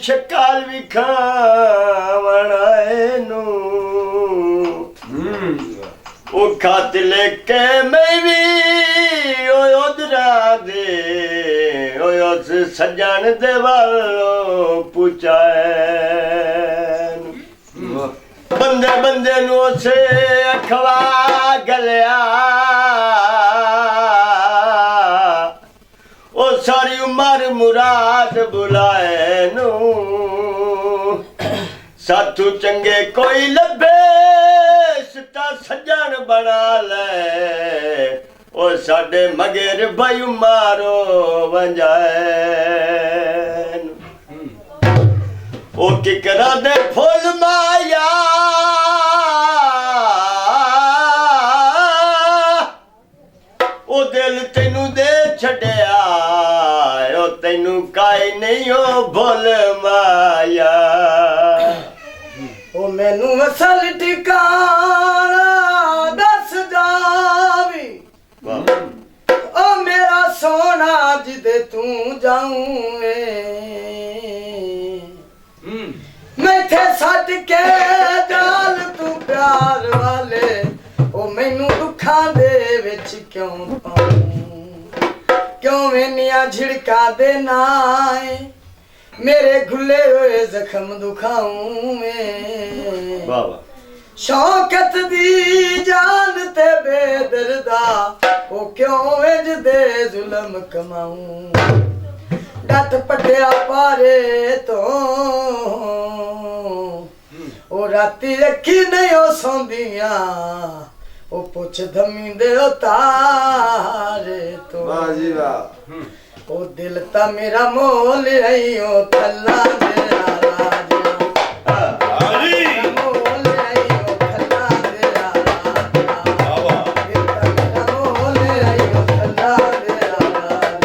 ਸ਼ਕਾਲ ਵਿਖਾਵਣ ਆਏ ਨੂੰ ਉਹ ਖਤ ਲੈ ਕੇ ਮੈਂ ਵੀ ਓਏ ਉਧਰਾ ਦੇ ਓਏ ਉਸ ਸੱਜਣ ਦੇ ਵੱਲੋਂ ਪੁੱਛਾਏ ਬੰਦੇ ਬੰਦੇ ਨੂੰ ਉਸੇ ਅਖਵਾ ਗਲਿਆ ਉਹ ਸਾਰੀ ਉਮਰ ਮੁਰਾਦ ਬੁਲਾਏ ਨੂੰ ਸਾਥੂ ਚੰਗੇ ਕੋਈ ਲੱਭੇ ਸਿੱਤਾ ਸੱਜਣ ਬਣਾ ਲੈ ਉਹ ਸਾਡੇ ਮਗਰ ਬਈ ਮਾਰੋ ਵੰਜਾਏ ਉਹ ਕਿਕਰਾਂ ਦੇ ਫੁੱਲ ਮਾਇਆ ਉਹ ਦਿਲ ਤੈਨੂੰ ਦੇ ਛੱਡਿਆ ਉਹ ਤੈਨੂੰ ਕਾਈ ਨਹੀਂ ਉਹ ਭੁੱਲ ਮਾਇਆ ਉਹ ਮੈਨੂੰ ਅਸਲ ਠਿਕਾਣਾ ਦੱਸ ਜਾਵੀਂ ਉਹ ਮੇਰਾ ਸੋਹਣਾ ਜਿੱਦੇ ਤੂੰ ਜਾਊਵੇਂ ਮੈਥੇ ਸੱਟ ਕੇ ਜਾਲ ਤੂੰ ਪਿਆਰ ਵਾਲੇ ਉਹ ਮੈਨੂੰ ਦੁੱਖਾਂ ਦੇ ਵਿੱਚ ਕਿਉਂ ਪਾਉਂ ਕਿਉਂ ਮੈਨੀਆਂ ਝਿੜਕਾਂ ਦੇ ਨਾਏ ਮੇਰੇ ਘੁੱਲੇ ਹੋਏ ਜ਼ਖਮ ਦੁਖਾਉਂ ਮੈਂ ਵਾਹ ਸ਼ੌਕਤ ਦੀ ਜਾਨ ਤੇ ਬੇਦਰਦਾ ਉਹ ਕਿਉਂ ਇੰਜ ਦੇ ਜ਼ੁਲਮ ਕਮਾਉਂ ਡੱਟ ਪਟਿਆ ਪਾਰੇ ਤੋਂ ਉਹ ਰਾਤੀ ਅੱਖੀ ਨਹੀਂ ਉਹ ਸੌਂਦੀਆਂ ਉਹ ਪੁੱਛ ਧਮੀ ਦੇ ਤਾਰੇ ਤੋਂ ਵਾਹ ਜੀ ਵਾਹ ਉਹ ਦਿਲ ਤਾਂ ਮੇਰਾ ਮੋਲ ਰਹੀ ਉਹ ਥੱਲਾ ਦੇ ਰਾਜ ਹਾਲੀ ਮੋਲ ਰਹੀ ਉਹ ਥੱਲਾ ਦੇ ਰਾਜ ਵਾਹ ਦਿਲ ਤਾਂ ਮੇਰਾ ਮੋਲ ਰਹੀ ਉਹ ਥੱਲਾ ਦੇ ਰਾਜ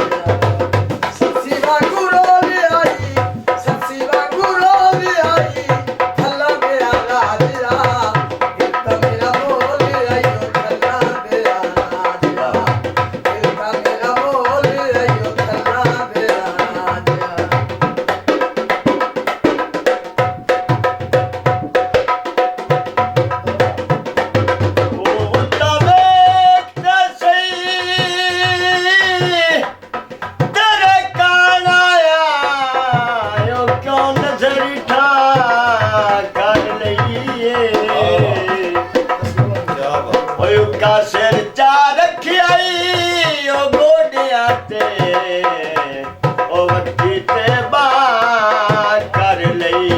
ਸੱਸੀ ਵਾਂਗੂ ਰੋਲ ਆਈ ਸੱਸੀ ਵਾਂਗੂ ਰੋਲ ਆਈ ਥੱਲਾ ਦੇ ਰਾਜ ਦਿਲ ਤਾਂ ਮੇਰਾ ਮੋਲ ਰਹੀ ਉਹ ਥੱਲਾ ਦੇ ਰਾਜ ਦਿਲ ਤਾਂ ਮੇਰਾ ਮੋਲ ਰਹੀ ਉਹ ਥੱਲਾ ਦੇ ਰਾਜ ਉਹ ਤਾਂ ਵੇਖਦਾ ਸਹੀ ਤੇਰੇ ਕਾਲ ਆਇਆ ਉਹ ਕਿਉਂ ਨਜ਼ਰ ਠਾ ਕਰ ਲਈਏ ਕੀ ਬਾਤ ਓਏ ਉੱਕਾ ਸਿਰ ਚਾ ਰੱਖਿਆ ਈ ਉਹ ਗੋਡਿਆਂ ਤੇ ਉਹ ਵੱਡੀ ਤੇ ਬਾਹ ਕਰ ਲਈ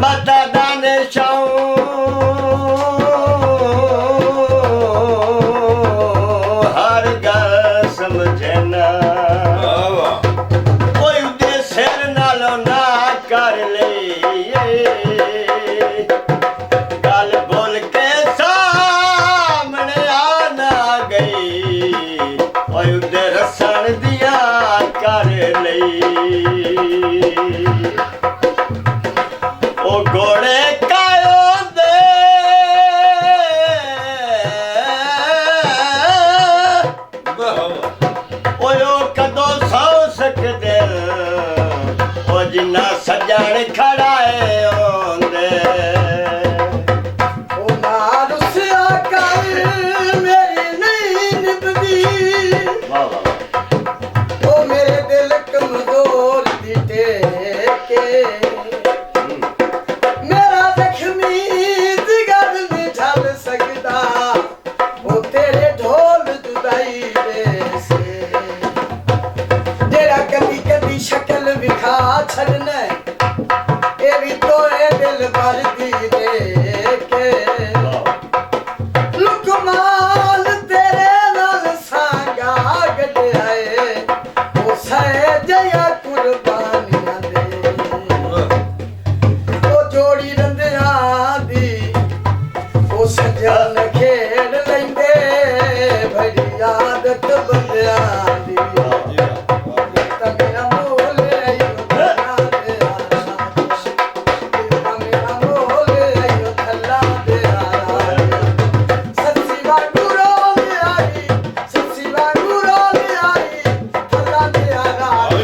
ਮਾਤਾ ਦਾ ਨਿਸ਼ਾਨ ਹਰ ਗੱਲ ਸਮਝੇ ਨਾ ਵਾਹ ਓਏ ਉਹਦੇ ਸਿਰ ਨਾਲੋਂ ਨਾ ਕਰ ਲਈਏ ਗੱਲ ਬੋਲ ਕੇ ਸਾਹਮਣੇ ਆ ਨਾ ਗਈ ਓਏ ਉਹਦੇ ਰਸਣ ਦੀਆਂ ਕਰ ਲਈ ਉਹ ਘੋੜੇ ਕਾਇਓ ਦੇ ਵਾਹ ਓਏ ਉਹ ਕਦੋਂ ਸੌ ਸਕਦੇ ਉਹ ਜਿੰਨਾ ਸੱਜਣ ਖੜਾ ਏ ਆਉਂਦੇ ਉਹ ਨਾ ਰੁੱਸਿਆ ਕਰ ਮੇਰੀ ਨਹੀਂ ਨਿਭਦੀ ਵਾਹ ਵਾਹ ਉਹ ਮੇਰੇ ਦਿਲ ਕਮਜ਼ੋਰ ਦੀ ਟੇਕੇ ਮੇਰਾ ਜ਼ਖਮੀ ਜਿਗਰ ਨਹੀਂ ਝੱਲ ਸਕਦਾ ਉਹ ਤੇਰੇ ਢੋਲ ਜੁਦਾਈ ਦੇ ਸੇ ਜਿਹੜਾ ਕਦੀ ਕਦੀ ਸ਼ਕਲ ਵਿਖਾ ਛੱਡਣਾ ਇਹ ਵੀ ਤੋਏ ਦਿਲ ਭਰਦੀ ਦੇ ਕੇ ਲੁਕਮਾਨ ਤੇਰੇ ਨਾਲ ਸਾਂਗਾ ਗੱਡਿਆਏ ਉਹ ਸਹਿ ਜਿਹਾ ਕੁਰਬਾਨੀਆਂ ਦੇ ਉਹ ਜੋੜੀ ਰੰਦਿਆਂ ਦੀ ਉਹ ਸਜਣ ਖੇਡ ਲੈਂਦੇ ਬੜੀ ਆਦਤ ਬੰਦਿਆਂ ਦੀ ਜੀ ਵਾਹ ਤਾਂ ਮੇਰਾ ਮੋਲ ਆਈ ਉਹ ਥੱਲਾ ਦੇ ਰਾਜ ਤਾਂ ਮੇਰਾ ਮੋਲ ਆਈ ਉਹ ਥੱਲਾ ਦੇ ਰਾਜ ਸੱਸੀ ਵਾਂਗੂ ਰੋਲ ਆਈ ਸੱਸੀ ਵਾਂਗੂ ਰੋਲ ਆਈ ਥੱਲਾ ਦੇ ਰਾਜ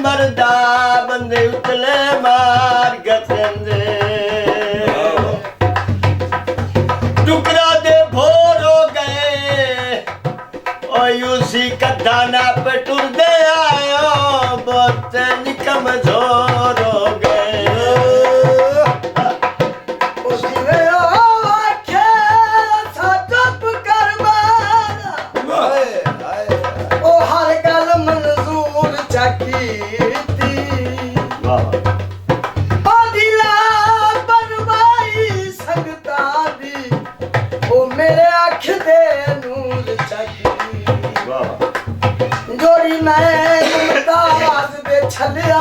मरदा बंदे उतले मार गतंदे टुकड़ा दे भोर हो गए ओ यूसी का दाना पे टुरदे आयो बहुत कमजोर हो गए ओ जिवे आखे सा चुप कर मारा ओ हर गल मंजूर चकीती ओ दिला बनवाई संगता दी ओ मेरे अख दे नूर चकी जोड़ी मैं मुमताज दे छलिया